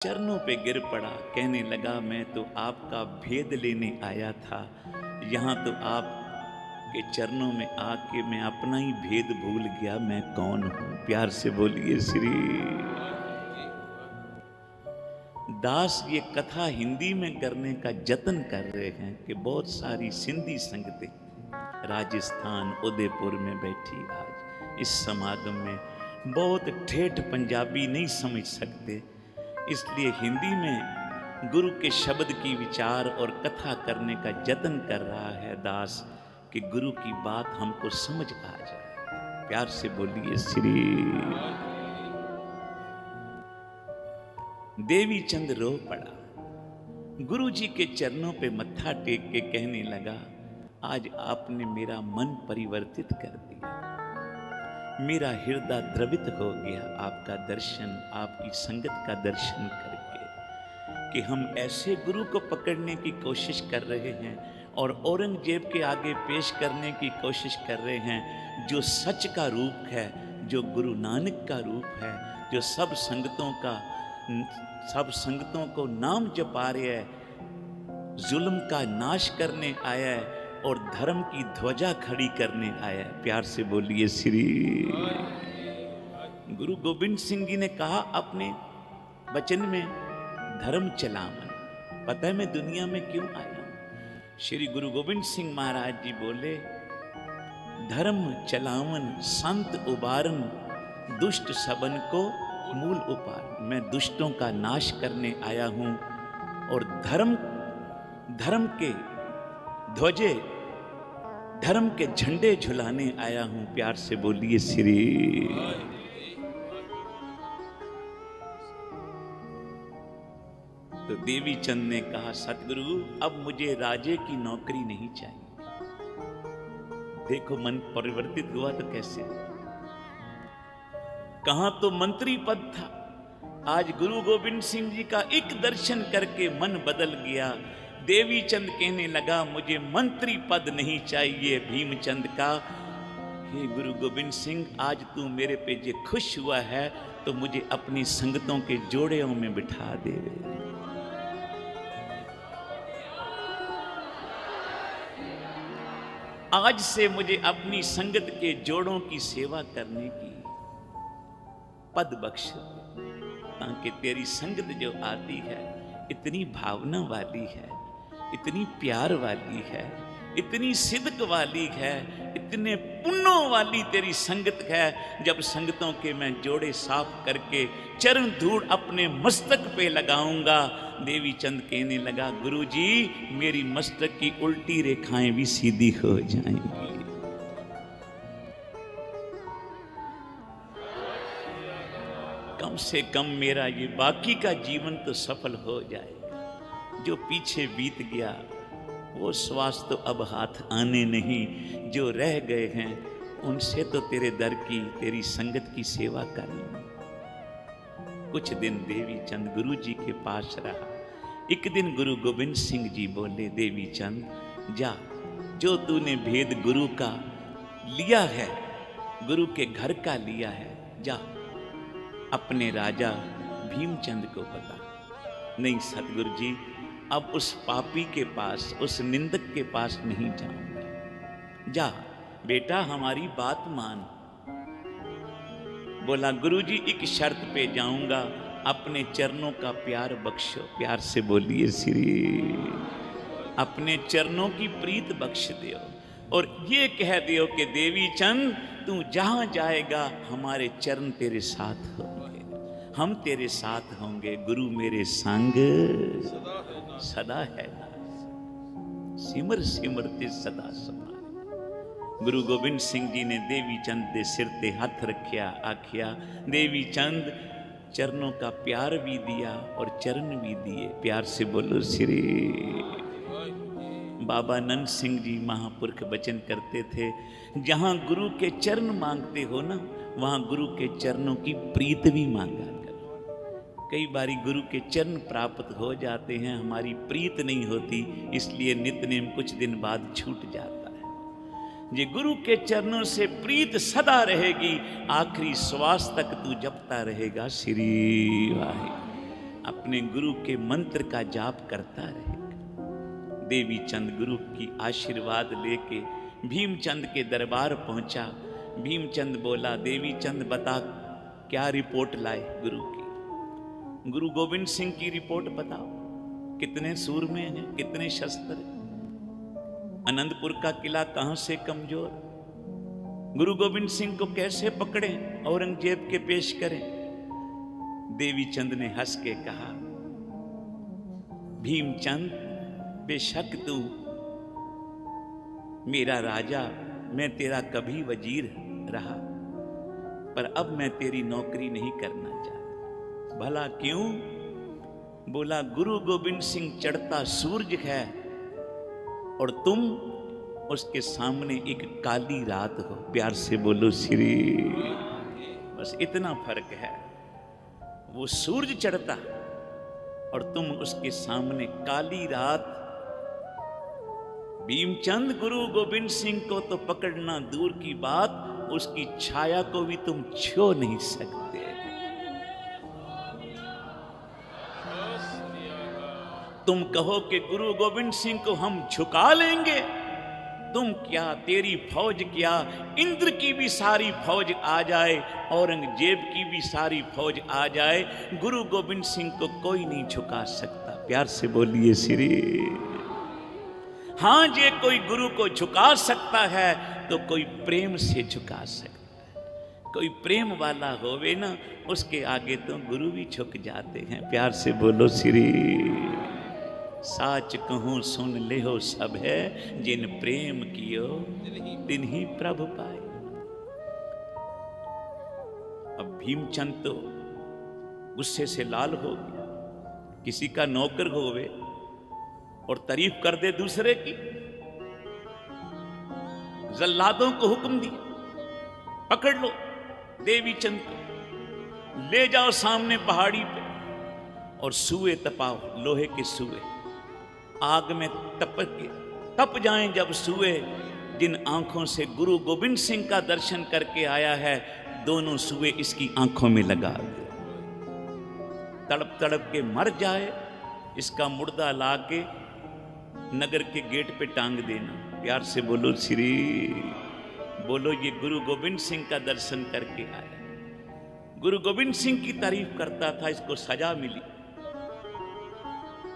चरणों पे गिर पड़ा, कहने लगा मैं तो आपका भेद लेने आया था। यहाँ तो आप के चरणों में आके मैं अपना ही भेद भूल गया, मैं कौन हूं। प्यार से बोलिए श्री दास। ये कथा हिंदी में करने का जतन कर रहे हैं कि बहुत सारी सिंधी संगतें राजस्थान उदयपुर में बैठी आज इस समागम में बहुत ठेठ पंजाबी नहीं समझ सकते, इसलिए हिंदी में गुरु के शब्द की विचार और कथा करने का जतन कर रहा है दास कि गुरु की बात हमको समझ आ जाए। प्यार से बोलिए श्री। देवी चंद रो पड़ा, गुरु जी के चरणों पे मत्था टेक के कहने लगा आज आपने मेरा मन परिवर्तित कर दिया, मेरा हृदय द्रवित हो गया आपका दर्शन, आपकी संगत का दर्शन करके कि हम ऐसे गुरु को पकड़ने की कोशिश कर रहे हैं और औरंगजेब के आगे पेश करने की कोशिश कर रहे हैं जो सच का रूप है, जो गुरु नानक का रूप है, जो सब संगतों को नाम जपा रहे है, जुल्म का नाश करने आया है और धर्म की ध्वजा खड़ी करने आया है। प्यार से बोलिए श्री। गुरु गोविंद सिंह जी ने कहा अपने वचन में धर्म चलावन, पता है मैं दुनिया में क्यों आया हूं। श्री गुरु गोविंद सिंह महाराज जी बोले धर्म चलावन संत उबारन दुष्ट सबन को मूल उपार। मैं दुष्टों का नाश करने आया हूं और धर्म के ध्वजे, धर्म के झंडे झुलाने आया हूं। प्यार से बोलिए श्री। तो देवी चंद ने कहा सतगुरु अब मुझे राजे की नौकरी नहीं चाहिए। देखो मन परिवर्तित हुआ तो कैसे, कहां तो मंत्री पद था, आज गुरु गोविंद सिंह जी का एक दर्शन करके मन बदल गया। देवी चंद कहने लगा मुझे मंत्री पद नहीं चाहिए। भीमचंद का हे गुरु गोविंद सिंह आज तू मेरे पे जे खुश हुआ है तो मुझे अपनी संगतों के जोड़ों में बिठा दे। आज से मुझे अपनी संगत के जोड़ों की सेवा करने की पद बख्श ताकि तेरी संगत जो आती है इतनी भावना वाली है, इतनी प्यार वाली है, इतनी सिद्क वाली है, इतने पुण्यों वाली तेरी संगत है। जब संगतों के मैं जोड़े साफ करके चरण धूड़ अपने मस्तक पे लगाऊंगा। देवी चंद कहने लगा गुरुजी मेरी मस्तक की उल्टी रेखाएं भी सीधी हो जाएंगी। कम से कम मेरा ये बाकी का जीवन तो सफल हो जाएगा। जो पीछे बीत गया वो श्वास तो अब हाथ आने नहीं, जो रह गए हैं उनसे तो तेरे दर की तेरी संगत की सेवा करनी। कुछ दिन देवी चंद गुरु जी के पास रहा। एक दिन गुरु गोविंद सिंह जी बोले देवी चंद जा, जो तूने भेद गुरु का लिया है, गुरु के घर का लिया है, जा अपने राजा भीमचंद को बता। नहीं सतगुरु जी अब उस पापी के पास, उस निंदक के पास नहीं जाऊंगा। जा बेटा हमारी बात मान। बोला गुरुजी एक शर्त पे जाऊंगा, अपने चरणों का प्यार बख्शो। प्यार से बोलिए श्री। अपने चरणों की प्रीत बख्श दियो और ये कह दियो कि देवी चंद तू जहां जाएगा हमारे चरण तेरे साथ होंगे, हम तेरे साथ होंगे। गुरु मेरे संग सदा है ना, सिमर सिमरते सदा समान। गुरु गोविंद सिंह जी ने देवी चंद दे सिर ते हाथ रखिया, आखिया देवी चंद चरणों का प्यार भी दिया और चरण भी दिए। प्यार से बोलो श्री। बाबा नंद सिंह जी महापुरख वचन करते थे जहां गुरु के चरण मांगते हो ना वहां गुरु के चरणों की प्रीत भी मांगा करो। कई बारी गुरु के चरण प्राप्त हो जाते हैं, हमारी प्रीत नहीं होती, इसलिए नित्य नेम कुछ दिन बाद छूट जाता है। ये गुरु के चरणों से प्रीत सदा रहेगी, आखिरी श्वास तक तू जपता रहेगा श्री वाहे। अपने अपने गुरु के मंत्र का जाप करता रहेगा। देवी चंद गुरु की आशीर्वाद लेके भीमचंद के दरबार पहुंचा। भीमचंद बोला, देवी चंद बता क्या रिपोर्ट लाए गुरु की। गुरु गोविंद सिंह की रिपोर्ट बताओ, कितने सूरमे हैं, कितने शस्त्र हैं, आनंदपुर का किला कहां से कमजोर, गुरु गोविंद सिंह को कैसे पकड़े, औरंगजेब के पेश करें। देवी चंद ने हंस के कहा, भीमचंद बेशक तू मेरा राजा, मैं तेरा कभी वजीर रहा, पर अब मैं तेरी नौकरी नहीं करना चाहता। भला क्यों? बोला, गुरु गोविंद सिंह चढ़ता सूरज है और तुम उसके सामने एक काली रात हो। प्यार से बोलो श्री। बस इतना फर्क है, वो सूरज चढ़ता और तुम उसके सामने काली रात। भीमचंद गुरु गोविंद सिंह को तो पकड़ना दूर की बात, उसकी छाया को भी तुम छू नहीं सकते। तुम कहो कि गुरु गोविंद सिंह को हम झुका लेंगे, तुम क्या, तेरी फौज क्या, इंद्र की भी सारी फौज आ जाए, औरंगजेब की भी सारी फौज आ जाए, गुरु गोविंद सिंह को कोई नहीं झुका सकता। प्यार से बोलिए श्री। हां, जे कोई गुरु को झुका सकता है तो कोई प्रेम से झुका सकता है। कोई प्रेम वाला होवे ना, उसके आगे तो गुरु भी झुक जाते हैं। प्यार से बोलो श्री। साच कहूं सुन ले हो सब है, जिन प्रेम कियो तिन्ही प्रभु पाए। अब भीमचंद तो गुस्से से लाल हो गया। किसी का नौकर होवे और तारीफ कर दे दूसरे की। जल्लादों को हुक्म दिया, पकड़ लो देवी चंद को, ले जाओ सामने पहाड़ी पे और सुए तपाओ, लोहे के सुए आग में तप जाएं। जब सुए जिन आंखों से गुरु गोविंद सिंह का दर्शन करके आया है, दोनों सुए इसकी आंखों में लगा दे, तड़प तड़प के मर जाए। इसका मुर्दा लाके नगर के गेट पे टांग देना। प्यार से बोलो श्री। बोलो, ये गुरु गोविंद सिंह का दर्शन करके आया, गुरु गोविंद सिंह की तारीफ करता था, इसको सजा मिली।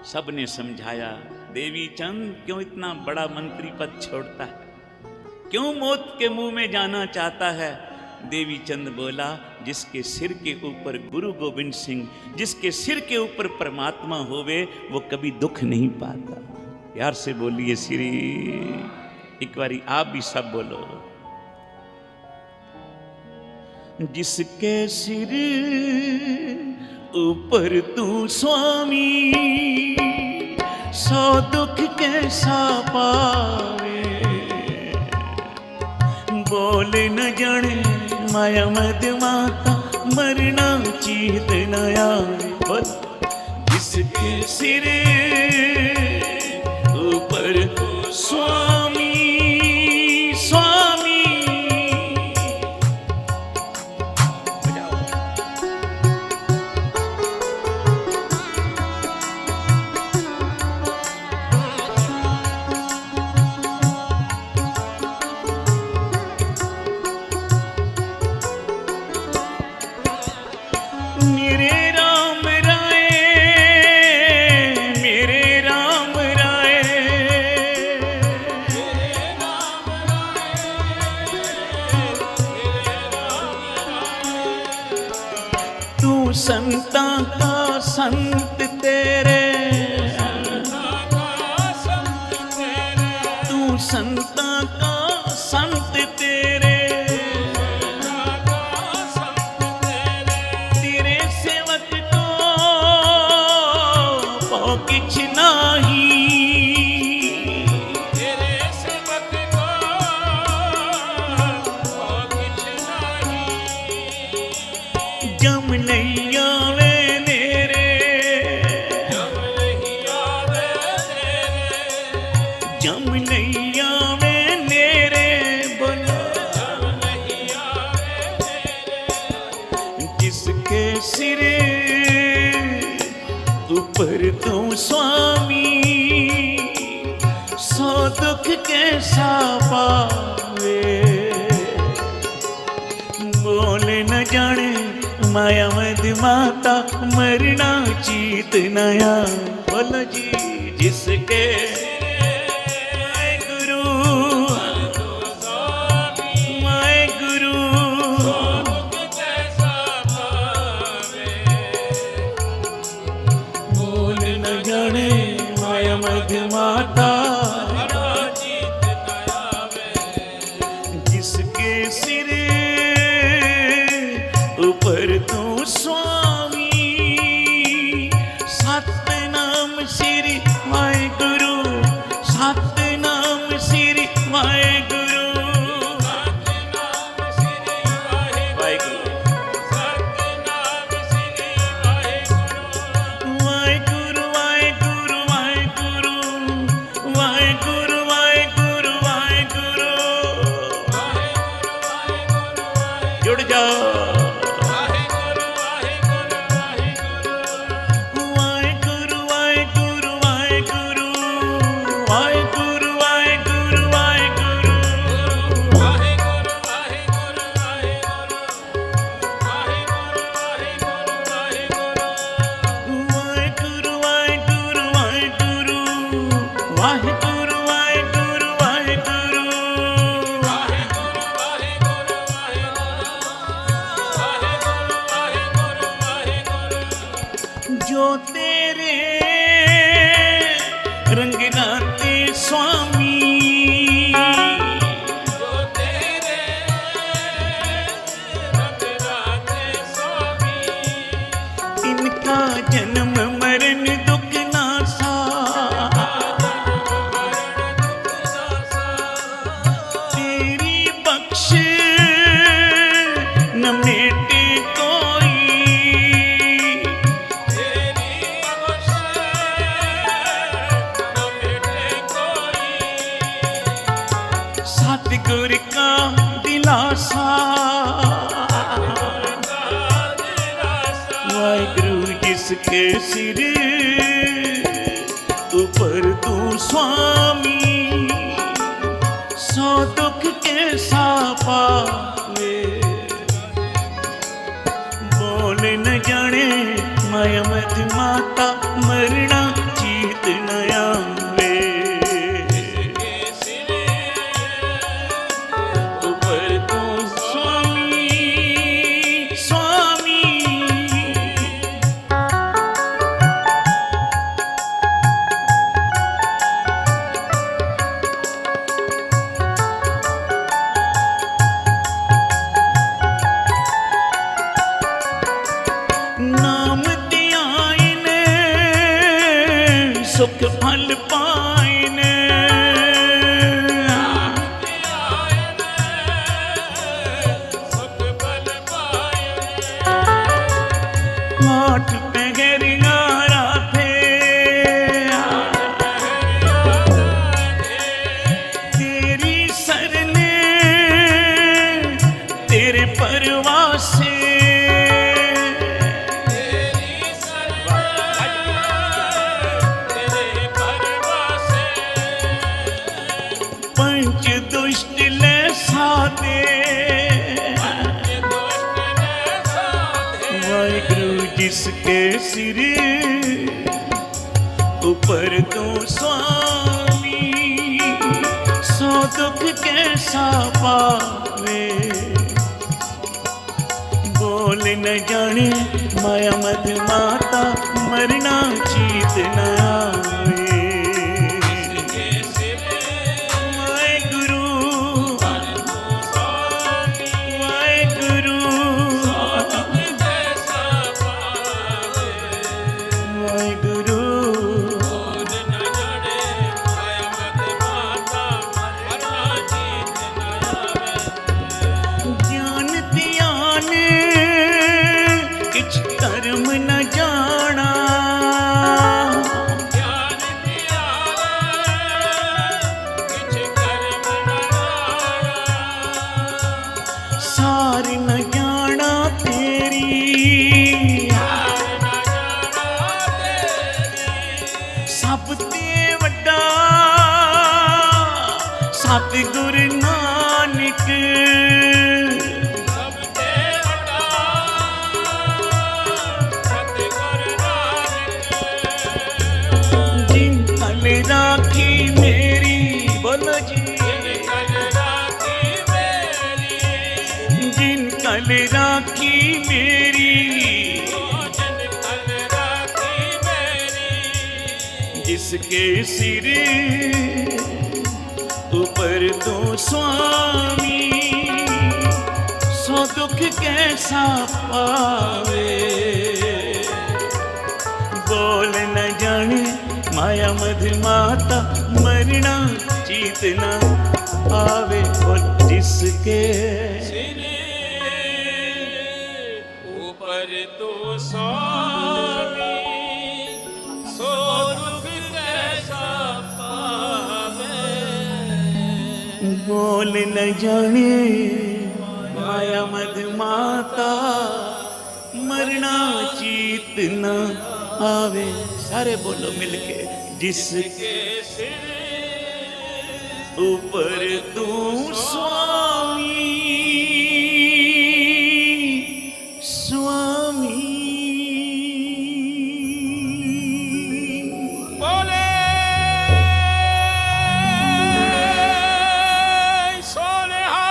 सबने समझाया, देवी चंद क्यों इतना बड़ा मंत्री पद छोड़ता है, क्यों मौत के मुंह में जाना चाहता है। देवी चंद बोला, जिसके सिर के ऊपर गुरु गोविंद सिंह, जिसके सिर के ऊपर परमात्मा होवे, वो कभी दुख नहीं पाता। यार से बोलिए श्री। एक बारी आप भी सब बोलो। जिसके सिर ऊपर तू स्वामी, सौ दुख कैसा पावे। बोल न जाने माया मद माता, मरना चीत न आवे। जिसके सिर ऊपर स्वामी स्वामी। संता का संत तेरे, तू संता का संत तेरे, तेरे सेवक को पौ किछ नाही, तेरे सेवक को पौ किछ नाही। जम नहीं आवे नेरे, जम ऊपर तू स्वामी सो दुख कैसा पावे। बोले न जाने माया मद माता मरना चीत नया। बोलो जी जिसके गुरु माय गुरु बोल न जाने माया मद माता जिसके सिर ऊपर तू स्वामी सतनाम श्री वाहेगुरु सतनाम श्री वाहेगुरु वाहेगुरु वाहेगुरु वाहेगुरु वाहेगुरु वाहेगुरु वाहेगुरु जुड़ जाओ। जो तेरे रंग राते स्वामी जो तेरे रंग राते स्वामी इनका जन्म मरण दुख नासा तेरी बख्श न मेटे सतगुर का दिलासा। वाहेगुरु जिसके सिर ऊपर तू स्वामी सो दुख कैसा पावे। बोले न जाने माया मत माता मरना चीत न आवे। नाम त्यायने सुख फल पायने आठ पहरिया राधे तेरी सरने तेरे परवासे पंच दुष्ट ले साधे। वाहेगुरु जिसके सिर ऊपर तू स्वामी सो दुख कैसा पावे। बोल न जाने माया मद माता मरना चीत न आवे। कर्म न जाना सार न जाना तेरी सतगुरु नानक जिन कल राखी मेरी, बोलो जी, जिन कल राखी मेरी, जिसके सिर ऊपर तो स्वामी, सो दुख कैसा पावे। बोल न जाने माया मध माता, मरना जीतना आवे। और जिसके ऊपर तो स्वामी, सो दुख कैसा पावे। बोल न जाने माया मध माता, मरना जीतना आवे। सारे बोलो मिलके, जिसके ऊपर तू स्वामी, स्वामी। बोले सोनेहा।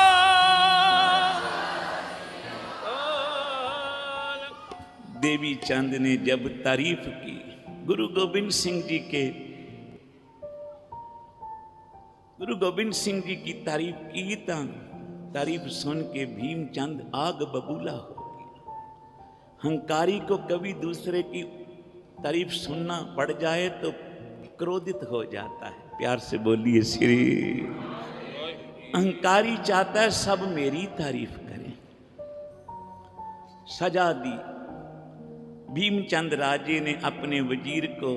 देवी चंद ने जब तारीफ की गुरु गोबिंद सिंह जी के, गुरु गोबिंद सिंह जी की तारीफ की, तारीफ सुन के भीम चंद आग बबूला हो गया। हंकारी को कभी दूसरे की तारीफ सुनना पड़ जाए तो क्रोधित हो जाता है। प्यार से बोलिए श्री। अहंकारी चाहता है सब मेरी तारीफ करें। सजा दी। भीमचंद राजे ने अपने वजीर को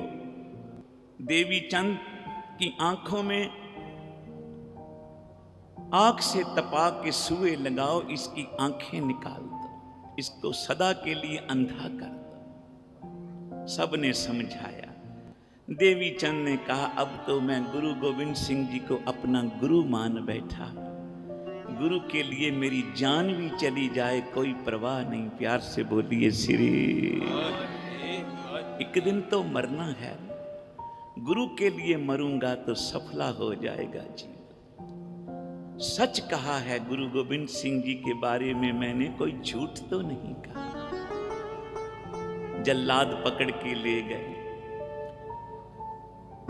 देवी चंद की आंखों में आंख से तपा के सुए लगाओ, इसकी आंखें निकाल दो, इसको सदा के लिए अंधा कर दो। सबने समझाया। देवी चंद ने कहा अब तो मैं गुरु गोबिंद सिंह जी को अपना गुरु मान बैठा, गुरु के लिए मेरी जान भी चली जाए कोई परवाह नहीं। प्यार से बोलिए श्री। एक दिन तो मरना है, गुरु के लिए मरूंगा तो सफला हो जाएगा जी। सच कहा है गुरु गोबिंद सिंह जी के बारे में मैंने, कोई झूठ तो नहीं कहा। जल्लाद पकड़ के ले गए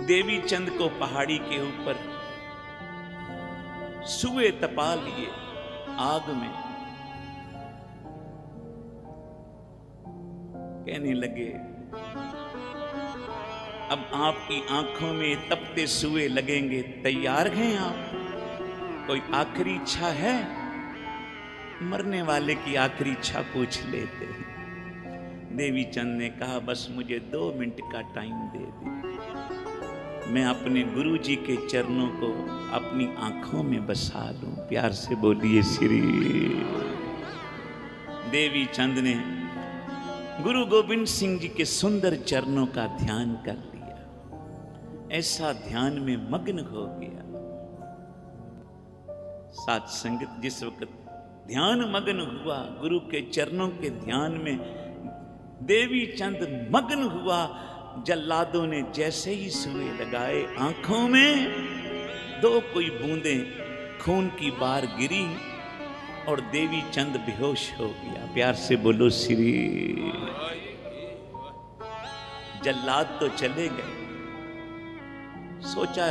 देवी चंद को, पहाड़ी के ऊपर सुए तपा लिए आग में। कहने लगे अब आपकी आंखों में तपते सुए लगेंगे, तैयार हैं आप? कोई आखिरी इच्छा है? मरने वाले की आखिरी इच्छा पूछ लेते हैं। देवी चंद ने कहा बस मुझे 2 मिनट का टाइम दे दे, मैं अपने गुरु जी के चरणों को अपनी आंखों में बसा लूं। प्यार से बोलिए श्री। देवी चंद ने गुरु गोबिंद सिंह जी के सुंदर चरणों का ध्यान कर लिया। ऐसा ध्यान में मग्न हो गया। साथ संगत जिस वक्त ध्यान मग्न हुआ, गुरु के चरणों के ध्यान में देवी चंद मग्न हुआ, जल्लादों ने जैसे ही सुए लगाए, आंखों में 2 कोई बूंदें खून की बार गिरी और देवी चंद बेहोश हो गया। प्यार से बोलो श्री। जल्लाद तो चले गए, सोचा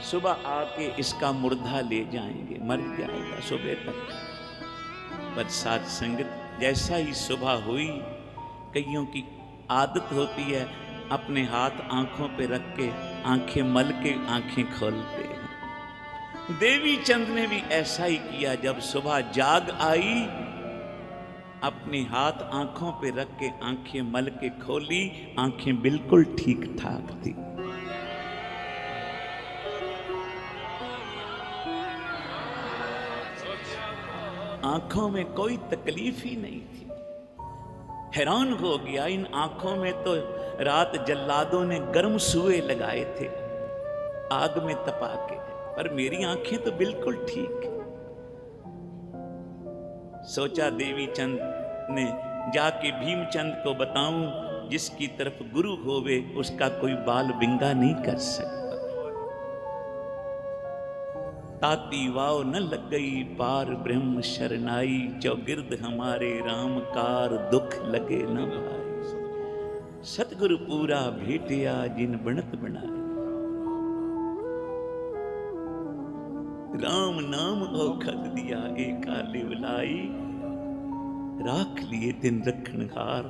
सुबह आके इसका मुर्दा ले जाएंगे, मर जाएगा सुबह तक। पर साथ संगत जैसा ही सुबह हुई, कईयों की आदत होती है अपने हाथ आंखों पे रख के आंखें मल के आंखें खोलते हैं। देवी चंद ने भी ऐसा ही किया। जब सुबह जाग आई, अपने हाथ आंखों पे रख के आंखें मल के खोली, आंखें बिल्कुल ठीक ठाक थी। आंखों में कोई तकलीफ ही नहीं थी। हैरान हो गया, इन आंखों में तो रात जल्लादों ने गर्म सुए लगाए थे आग में तपा के। पर मेरी आंखें तो बिल्कुल ठीक। सोचा देवी चंद ने जाके भीमचंद को बताऊं, जिसकी तरफ गुरु होवे उसका कोई बाल विंगा नहीं कर सकता। ताती वाव न लग गई पार ब्रह्म शरनाई, चौगिर्द हमारे राम कार दुख लगे न भाई। सतगुरु पूरा भेटिया जिन बनत बनाए, राम नाम औखद दिया एका लिवलाई, राख लिए दिन रखन हार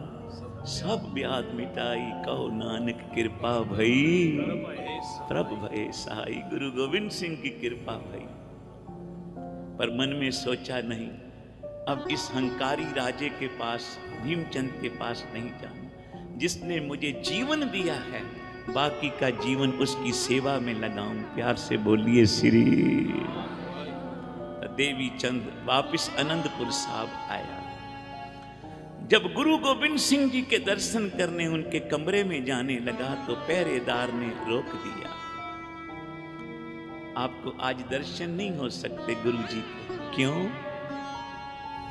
सब ब्याद मिटाई, कहो नानक कृपा भई प्रभ भय सहाई। गुरु गोविंद सिंह की कृपा भई, पर मन में सोचा नहीं अब इस हंकारी राजे के पास, भीमचंद के पास नहीं जाऊं। जिसने मुझे जीवन दिया है, बाकी का जीवन उसकी सेवा में लगाऊं। प्यार से बोलिए श्री। देवी चंद वापिस आनंदपुर साहब आया। जब गुरु गोविंद सिंह जी के दर्शन करने उनके कमरे में जाने लगा तो पहरेदार ने रोक दिया। आपको आज दर्शन नहीं हो सकते गुरु जी के। क्यों?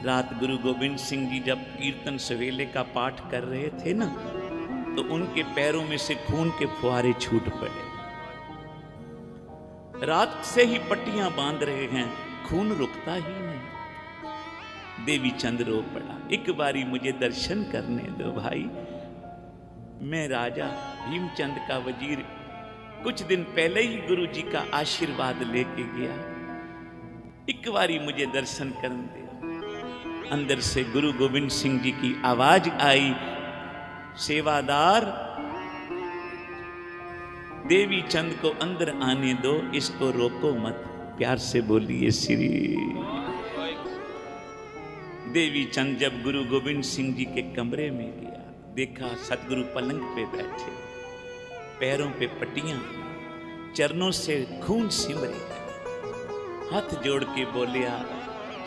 रात गुरु गोविंद सिंह जी जब कीर्तन सवेले का पाठ कर रहे थे ना, तो उनके पैरों में से खून के फुहारे छूट पड़े। रात से ही पट्टियां बांध रहे हैं, खून रुकता ही नहीं। देवी चंद रो पड़ा, एक बारी मुझे दर्शन करने दो भाई। मैं राजा भीमचंद का वजीर कुछ दिन पहले ही गुरु जी का आशीर्वाद लेके गया, एक बारी मुझे दर्शन करने दे। अंदर से गुरु गोविंद सिंह जी की आवाज आई, सेवादार देवी चंद को अंदर आने दो, इसको रोको मत। प्यार से बोलिए श्री। देवी चंद जब गुरु गोविंद सिंह जी के कमरे में गया, देखा सतगुरु पलंग पे बैठे, पैरों पे पट्टियां, चरणों से खून सिमर है। हाथ जोड़ के बोलिया,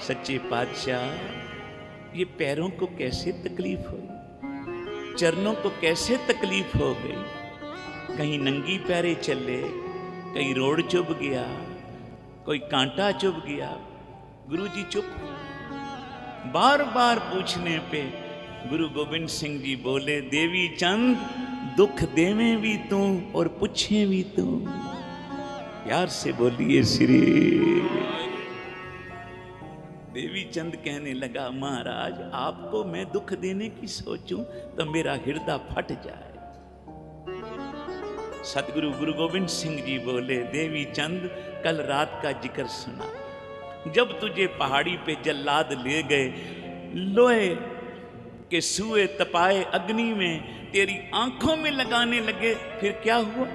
सच्चे पातशाह ये पैरों को कैसे तकलीफ हुई, चरणों को कैसे तकलीफ हो गई? कहीं नंगी पैरे चले, कहीं रोड चुभ गया, कोई कांटा चुभ गया? गुरुजी चुप। बार बार पूछने पे गुरु गोविंद सिंह जी बोले, देवी चंद दुख देवे भी तू और पूछे भी तू। प्यार से बोलिए श्री। देवी चंद कहने लगा, महाराज आपको मैं दुख देने की सोचूं तो मेरा हृदय फट जाए। सतगुरु गुरु गोविंद सिंह जी बोले, देवी चंद कल रात का जिक्र सुना, जब तुझे पहाड़ी पे जल्लाद ले गए, लोहे के सुए तपाए अग्नि में तेरी आंखों में लगाने लगे, फिर क्या हुआ?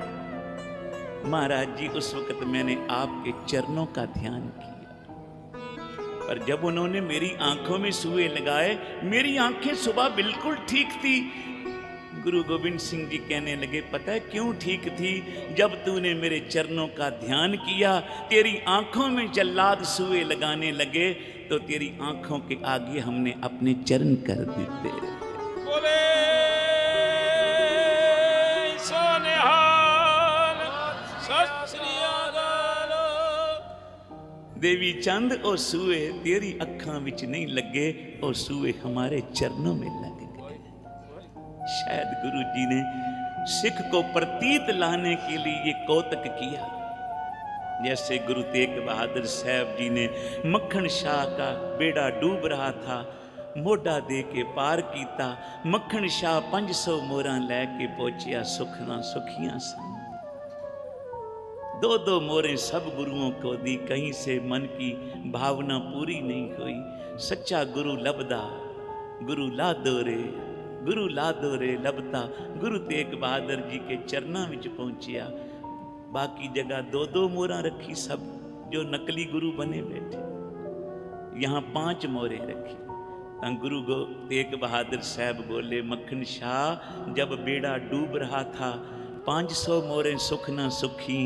महाराज जी उस वक्त मैंने आपके चरणों का ध्यान किया, पर जब उन्होंने मेरी आंखों में सुए लगाए, मेरी आंखें सुबह बिल्कुल ठीक थी। गुरु गोविंद सिंह जी कहने लगे, पता है क्यों ठीक थी? जब तूने मेरे चरणों का ध्यान किया, तेरी आंखों में जल्लाद सुए लगाने लगे, तो तेरी आंखों के आगे हमने अपने चरण कर दिए। बोले सोनेहाल सत श्री अकाल। देवी चंद और सुए तेरी अखां विच नहीं लगे, और सुए हमारे चरणों में लग गए। शायद गुरु जी ने सिख को प्रतीत लाने के लिए ये कौतक किया। जैसे गुरु तेग बहादुर साहब जी ने मक्खन शाह का बेड़ा डूब रहा था, मोढ़ा दे के पार कीता। मक्खन शाह 500 मोहरा लैके पहुंचिया, सुखना सुखियां सन। 2-2 मोहरें सब गुरुओं को दी, कहीं से मन की भावना पूरी नहीं हुई। सच्चा गुरु लबदा, गुरु ला दोरे, गुरु ला दोरे लबता। गुरु तेग बहादुर जी के चरणों में पहुंचिया। बाकी जगह 2-2 मोहरा रखी, सब जो नकली गुरु बने बैठे। यहाँ 5 मोहरें रखी। गुरु तेग बहादुर साहब बोले, मक्खन शाह जब बेड़ा डूब रहा था, 500 मोहरें सुख ना सुखी,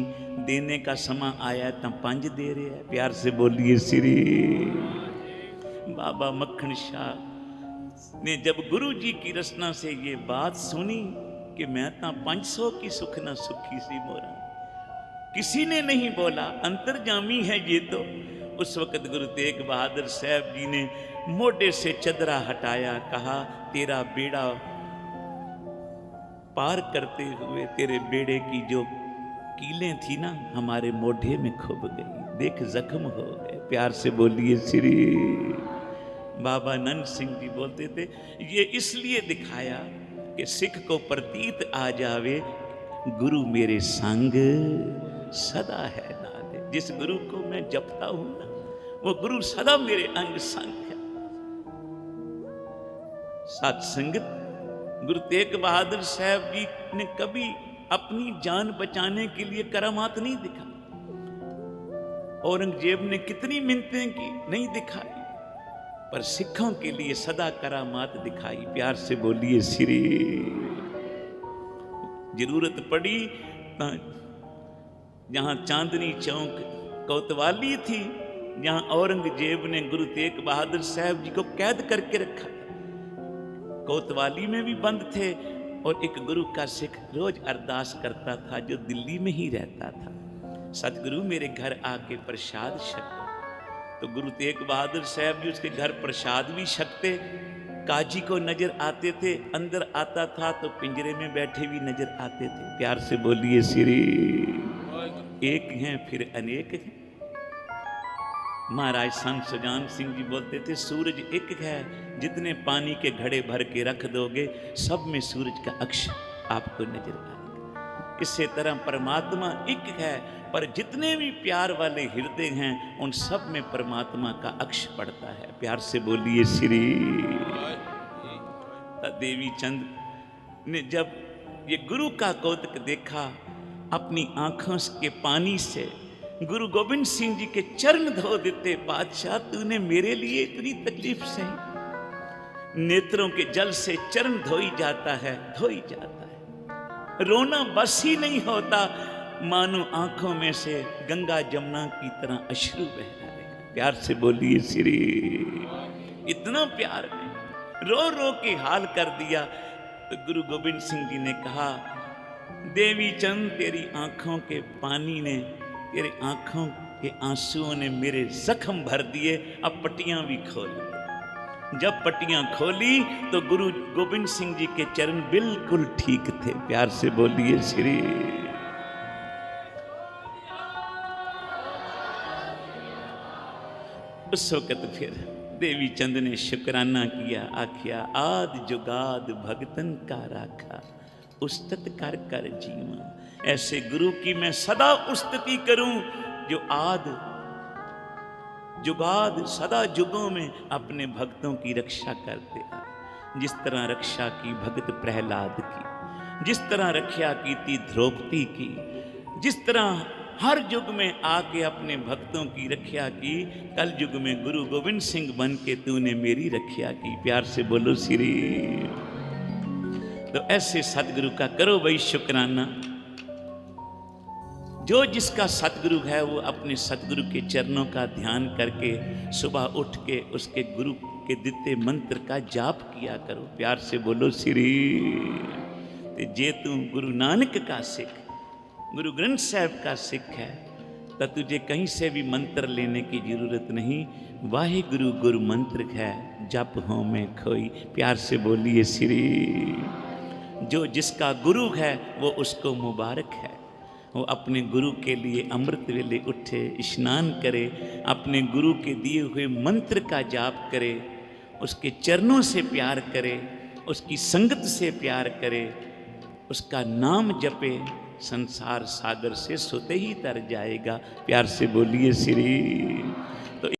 देने का समा आया तो 5 दे रहे हैं। प्यार से बोलिए श्री। बाबा मक्खन शाह ने जब गुरु जी की रचना से ये बात सुनी कि मैं तो 500 की सुख ना सुखी सी मोरा, किसी ने नहीं बोला, अंतर्जामी है ये तो। उस वक्त गुरु तेग बहादुर साहब जी ने मोढे से चदरा हटाया, कहा तेरा बेड़ा पार करते हुए तेरे बेड़े की जो कीलें थी ना हमारे मोढे में खुब गई, देख जख्म हो गए। प्यार से बोलिए श्री। बाबा नंद सिंह जी बोलते थे, ये इसलिए दिखाया कि सिख को प्रतीत आ जावे गुरु मेरे संग सदा है नाले। जिस गुरु को मैं जपता हूं ना, वो गुरु सदा मेरे अंग संग है। साथ संगत गुरु तेग बहादुर साहब जी ने कभी अपनी जान बचाने के लिए करामात नहीं दिखाई। औरंगजेब ने कितनी मिन्नतें की, नहीं दिखाई, पर सिखों के लिए सदा करामात दिखाई। प्यार से बोलिए श्री। जरूरत पड़ी जहां चांदनी चौक कोतवाली थी, जहां औरंगजेब ने गुरु तेग बहादुर साहब जी को कैद करके रखा, कोतवाली में भी बंद थे। और एक गुरु का सिख रोज अरदास करता था जो दिल्ली में ही रहता था, सतगुरु मेरे घर आके प्रसाद छको। तो गुरु तेग बहादुर साहब जी उसके घर प्रसाद भी छकते। काजी को नजर आते थे, अंदर आता था तो पिंजरे में बैठे भी नजर आते थे। प्यार से बोलिए श्री। एक हैं फिर अनेक हैं। महाराज संत सुजान सिंह जी बोलते थे, सूरज एक है, जितने पानी के घड़े भर के रख दोगे सब में सूरज का अक्ष आपको नजर आएगा। इसी तरह परमात्मा एक है, पर जितने भी प्यार वाले हृदय हैं उन सब में परमात्मा का अक्ष पड़ता है। प्यार से बोलिए श्री। देवी चंद ने जब ये गुरु का कौतुक देखा, अपनी आंखों के पानी से गुरु गोविंद सिंह जी के चरण धो देते। बादशाह तूने मेरे लिए इतनी तकलीफ सही। नेत्रों के जल से चरण धोई जाता है, धोई जाता है। रोना बस ही नहीं होता, मानो आंखों में से गंगा जमुना की तरह अश्रु बह रहे। प्यार से बोलिए श्री। इतना प्यार में रो रो के हाल कर दिया। तो गुरु गोविंद सिंह जी ने कहा, देवी चंद तेरी आंखों के पानी ने, तेरे आंखों के आंसुओं ने मेरे जख्म भर दिए, अब पट्टियां भी खोल। जब पट्टियां खोली तो गुरु गोविंद सिंह जी के चरण बिल्कुल ठीक थे। प्यार से बोलिए श्री। उस वक्त फिर देवी चंद ने शुक्राना किया, आख्या आद जुगाद भगतन का राखा, उस्तत कर कर जीवा। ऐसे गुरु की मैं सदा उस्तति करूं जो आद जुगाद सदा जुगों में अपने भक्तों की रक्षा करते हैं। जिस तरह रक्षा की भगत प्रहलाद की, जिस तरह रक्षा की थी द्रौपदी की, जिस तरह हर युग में आके अपने भक्तों की रक्षा की, कल युग में गुरु गोविंद सिंह बन के तूने मेरी रक्षा की। प्यार से बोलो श्री। तो ऐसे सतगुरु का करो भाई शुक्राना। जो जिसका सतगुरु है वो अपने सतगुरु के चरणों का ध्यान करके सुबह उठ के उसके गुरु के दिते मंत्र का जाप किया करो। प्यार से बोलो श्री। ते जे तू गुरु नानक का सिख, गुरु ग्रंथ साहब का सिख है, तो तुझे कहीं से भी मंत्र लेने की जरूरत नहीं। वाहे गुरु गुरु मंत्र है, जप हो में खोई। प्यार से बोलिए श्री। जो जिसका गुरु है वो उसको मुबारक है। वो अपने गुरु के लिए अमृत वेले उठे, स्नान करे, अपने गुरु के दिए हुए मंत्र का जाप करे, उसके चरणों से प्यार करे, उसकी संगत से प्यार करे, उसका नाम जपे, संसार सागर से सोते ही तर जाएगा। प्यार से बोलिए श्री।